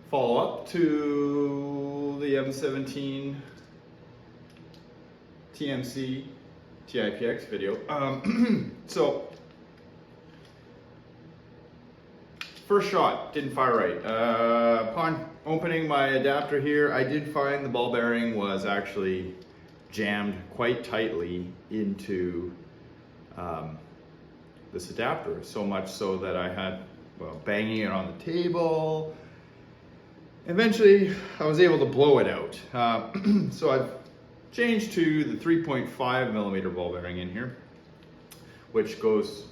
follow-up to the M17 TMC TIPX video. So, first shot, didn't fire right. Upon opening my adapter here, I did find the ball bearing was actually jammed quite tightly into this adapter, so much so that I had, well, banging it on the table. Eventually, I was able to blow it out. So I've changed to the 3.5 millimeter ball bearing in here, which goes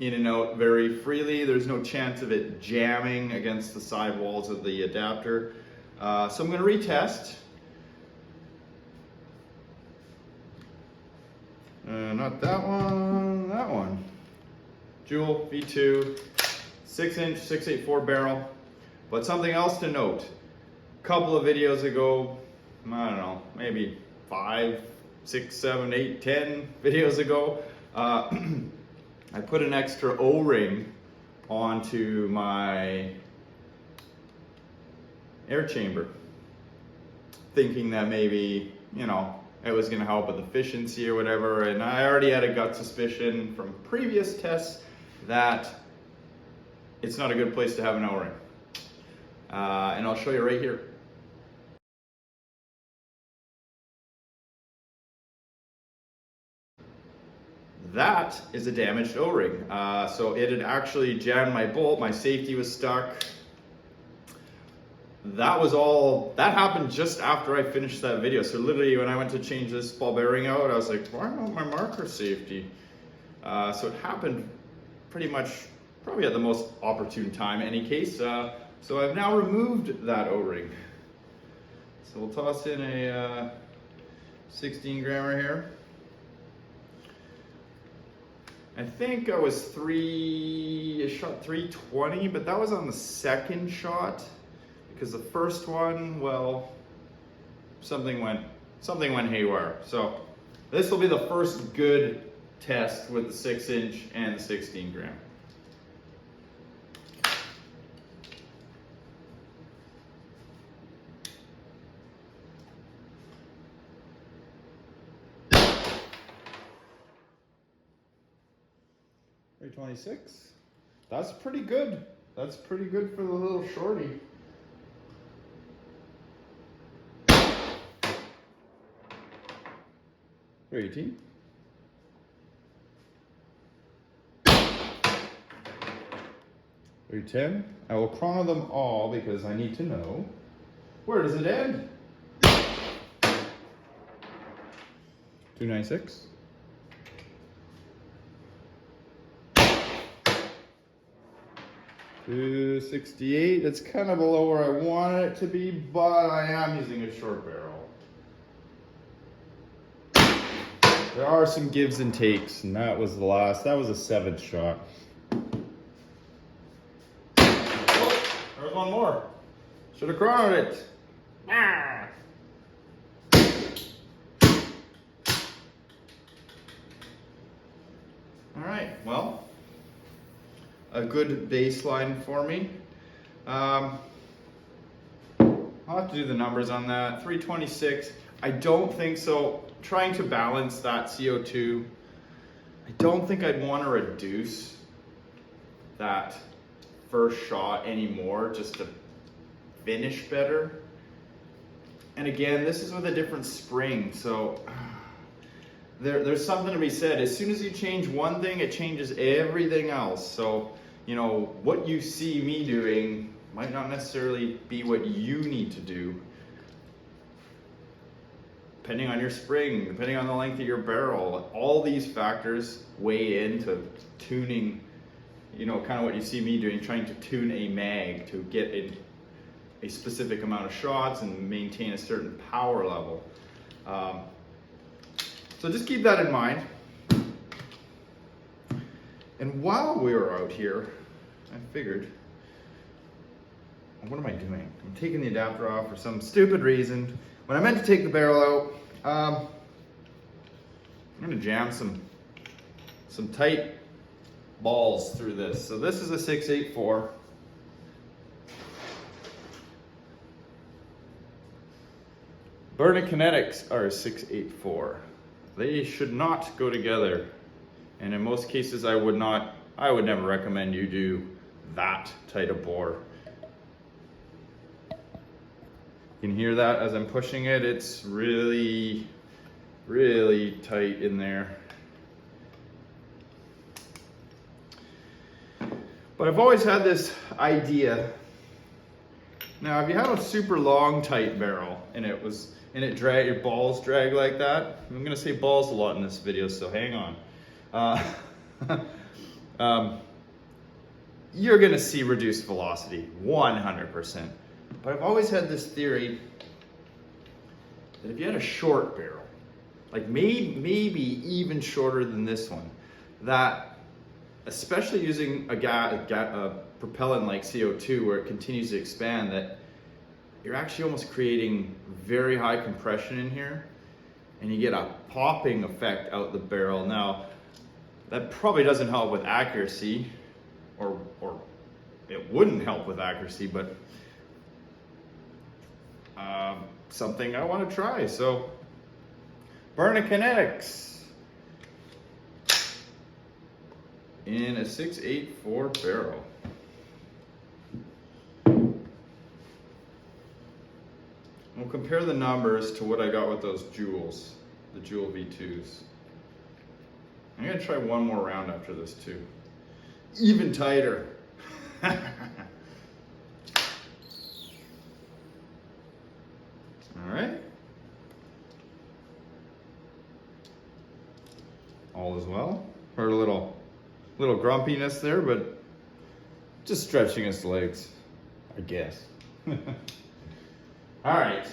in and out very freely. There's no chance of it jamming against the side walls of the adapter. So I'm going to retest. Not that one, that one. Jewel V2, 6-inch 684 barrel. But something else to note, a couple of videos ago, I don't know, maybe 5, 6, 7, 8, 10 videos ago, I put an extra O-ring onto my air chamber, thinking that maybe, you know, it was going to help with efficiency or whatever, and I already had a gut suspicion from previous tests that it's not a good place to have an O-ring. And I'll show you right here. That is a damaged O-ring. So it had actually jammed my bolt, my safety was stuck. That happened just after I finished that video. So literally when I went to change this ball bearing out, I was like, why not my marker safety? So it happened pretty much, probably at the most opportune time in any case. So I've now removed that O-ring. So we'll toss in a 16 grammer here. I think I was shot 320, but that was on the second shot, because the first one, well, something went haywire. So this will be the first good test with the 6-inch and the 16 gram. .326. That's pretty good. That's pretty good for the little shorty. .318. .310. I will chrono them all because I need to know, where does it end? .296. .268, it's kind of below where I wanted it to be, but I am using a short barrel. There are some gives and takes, and that was the last, that was a 7th shot. Oh, there's one more. Should have chronoed it. Ah. All right, well, a good baseline for me. I'll have to do the numbers on that. 326, I don't think so. Trying to balance that CO2, I don't think I'd want to reduce that first shot anymore just to finish better. And again, this is with a different spring, so there's something to be said. As soon as you change one thing, it changes everything else. So, you know, what you see me doing might not necessarily be what you need to do. Depending on your spring, depending on the length of your barrel, all these factors weigh into tuning, you know, kind of what you see me doing, trying to tune a mag to get a specific amount of shots and maintain a certain power level. So just keep that in mind. And while we were out here, I figured, what am I doing? I'm taking the adapter off for some stupid reason. When I meant to take the barrel out, I'm gonna jam some tight balls through this. So this is a 684. Burning kinetics are 684. They should not go together. And in most cases, I would never recommend you do that tight a bore. You can hear that as I'm pushing it. It's really, really tight in there. But I've always had this idea. Now, if you have a super long, tight barrel and your balls drag like that, I'm gonna say balls a lot in this video, so hang on. You're gonna see reduced velocity, 100%. But I've always had this theory that if you had a short barrel, like maybe even shorter than this one, that especially using a propellant like CO2 where it continues to expand, that you're actually almost creating very high compression in here and you get a popping effect out the barrel. Now, that probably doesn't help with accuracy, or it wouldn't help with accuracy, but something I want to try. So, burning kinetics in a 684 barrel. We'll compare the numbers to what I got with those Joules, the Joule V2s. I'm gonna try one more round after this too. Even tighter. All right. All is well. Heard a little grumpiness there, but just stretching his legs, I guess. All right.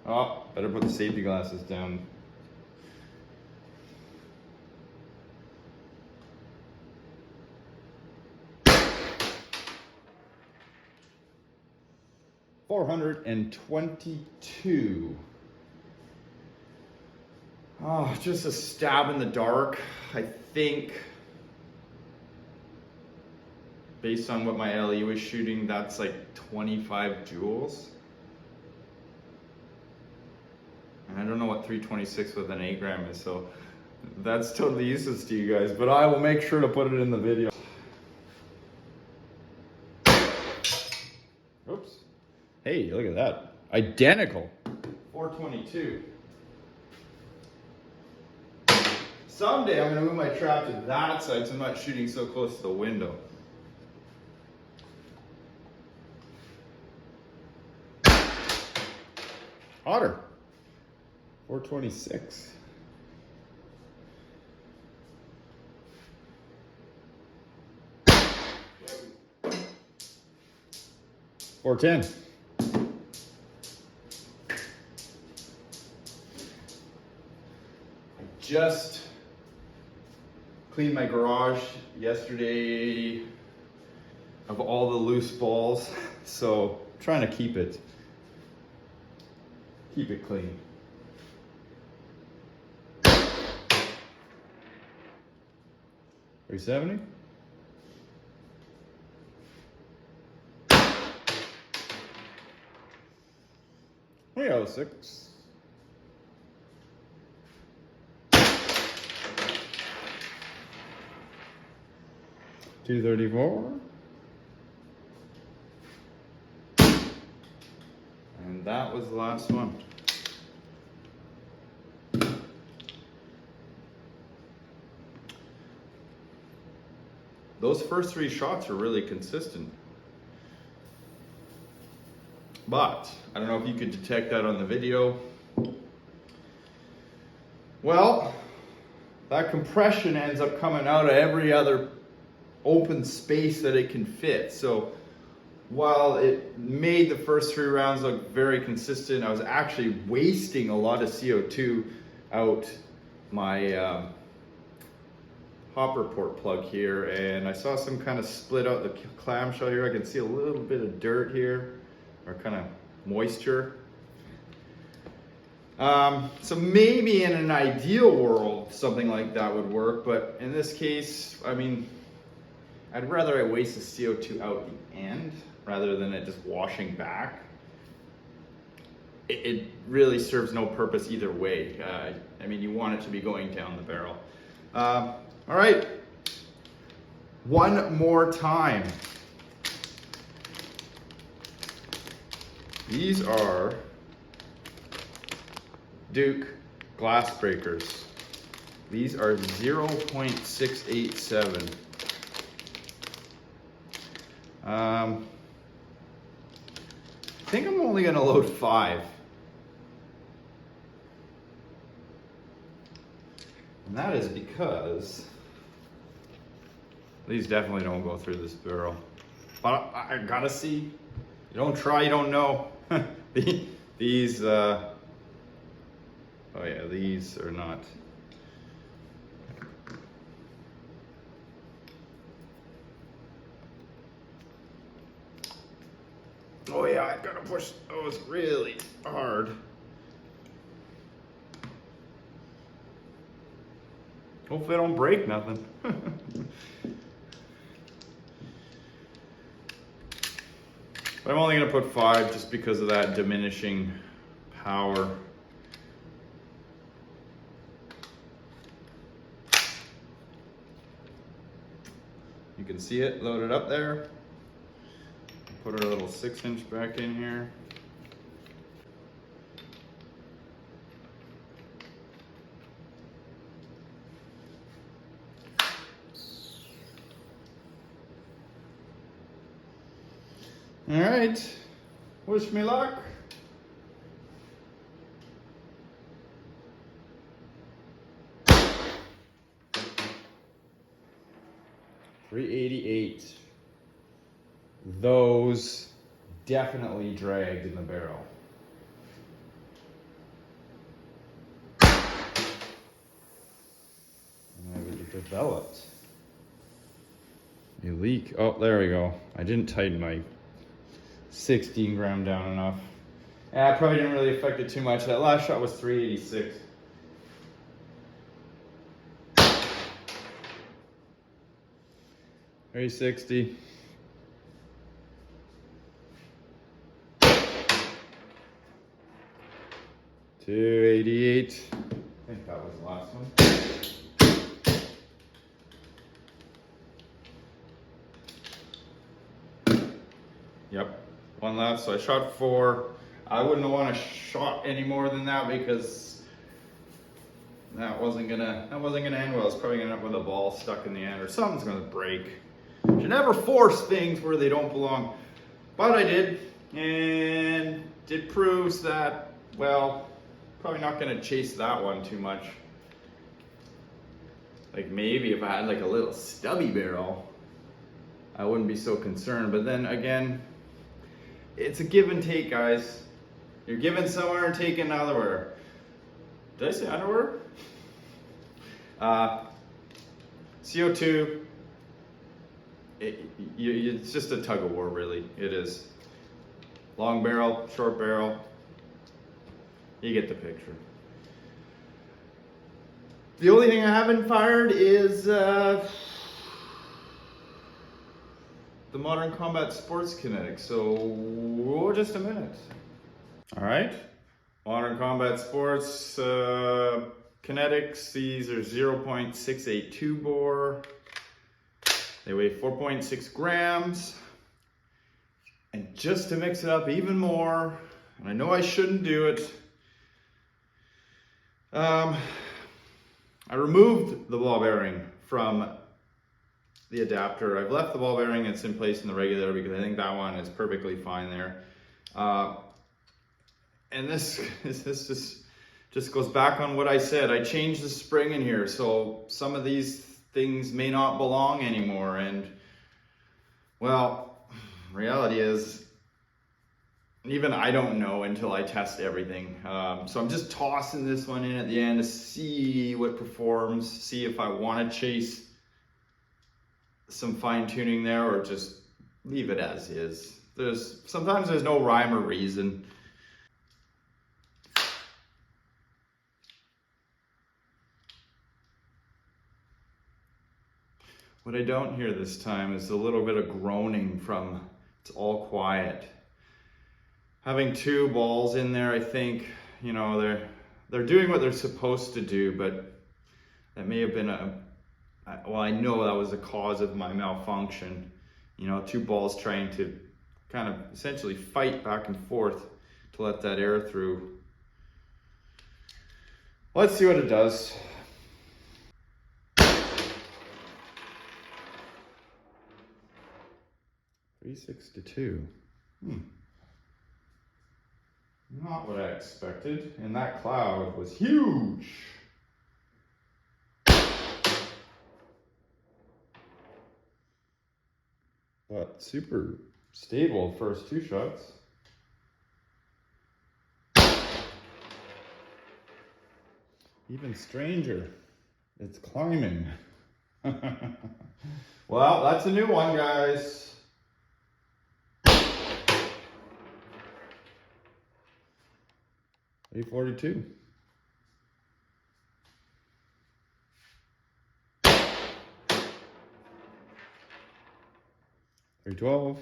Oh, better put the safety glasses down. $422. Oh, just a stab in the dark. I think, based on what my LE was shooting, that's like 25 joules. And I don't know what 326 with an 8 gram is, so that's totally useless to you guys, but I will make sure to put it in the video. Oops. Hey, look at that. Identical. 422. Someday I'm going to move my trap to that side so I'm not shooting so close to the window. Hotter. 426. 410. I just cleaned my garage yesterday of all the loose balls, so I'm trying to keep it clean. $370. $306. $234. And that was the last one. Those first 3 shots are really consistent. But I don't know if you could detect that on the video. Well, that compression ends up coming out of every other open space that it can fit. So while it made the first 3 rounds look very consistent, I was actually wasting a lot of CO2 out my hopper port plug here, and I saw some kind of split out the clamshell here. I can see a little bit of dirt here, or kind of moisture. So maybe in an ideal world something like that would work, but in this case, I mean, I'd rather I waste the CO2 out the end rather than it just washing back. it really serves no purpose either way. I mean, you want it to be going down the barrel. All right, one more time. These are Duke glass breakers. These are 0.687. I think I'm only gonna load 5. And that is because these definitely don't go through this barrel. But I gotta see. You don't try, you don't know. These, oh yeah, these are not. Oh yeah, I gotta push those really hard. Hopefully I don't break nothing. But I'm only gonna put 5 just because of that diminishing power. You can see it loaded up there. Put our little 6-inch back in here. All right, wish me luck. .388. Those definitely dragged in the barrel. And it developed a leak. Oh, there we go. I didn't tighten my 16 gram down enough. Yeah, it probably didn't really affect it too much. That last shot was 386. .360. .288. I think that was the last one. Yep, one left. So I shot 4. I wouldn't want to shot any more than that because that wasn't gonna end well. It's probably gonna end up with a ball stuck in the end or something's gonna break. You should never force things where they don't belong. But I did, and it proves that, well, probably not gonna chase that one too much. Like maybe if I had like a little stubby barrel, I wouldn't be so concerned. But then again, it's a give and take, guys. You're giving somewhere and taking otherwhere. Did I say underwear? CO2, it's just a tug of war, really. It is. Long barrel, short barrel. You get the picture. The only thing I haven't fired is the Modern Combat Sports Kinetic. So just a minute. All right, Modern Combat Sports Kinetics. These are 0.682 bore. They weigh 4.6 grams. And just to mix it up even more, and I know I shouldn't do it, I removed the ball bearing from the adapter. I've left the ball bearing, it's in place in the regulator because I think that one is perfectly fine there. And this just goes back on what I said. I changed the spring in here, so some of these things may not belong anymore. And well, reality is, even I don't know until I test everything. So I'm just tossing this one in at the end to see what performs, see if I want to chase some fine tuning there or just leave it as is. Sometimes there's no rhyme or reason. What I don't hear this time is a little bit of groaning from It's All Quiet. having two balls in there, I think, you know, they're doing what they're supposed to do, but that may have been well, I know that was the cause of my malfunction. You know, two balls trying to kind of essentially fight back and forth to let that air through. Let's see what it does. $362. Not what I expected, and that cloud was huge. But super stable first two shots. Even stranger, it's climbing. Well, that's a new one, guys. $842. $312.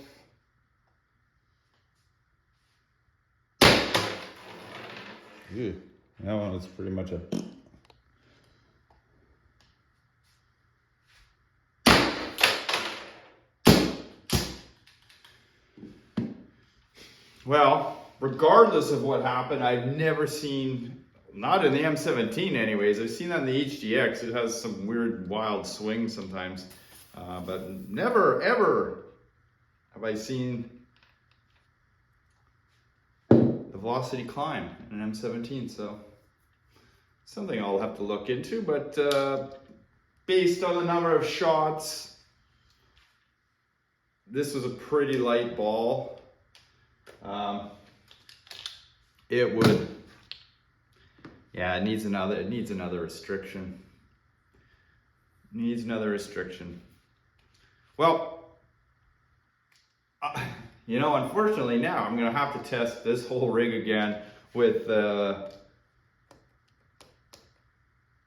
Ew, that one is pretty much a... Well, regardless of what happened, I've never seen, not in the M17 anyways, I've seen that in the HDX. It has some weird, wild swings sometimes, but never, ever have I seen the velocity climb in an M17, so something I'll have to look into, but based on the number of shots, this was a pretty light ball. It would, yeah, it needs another restriction. Needs another restriction. Well, you know, unfortunately now I'm gonna have to test this whole rig again with the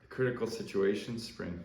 critical situation spring.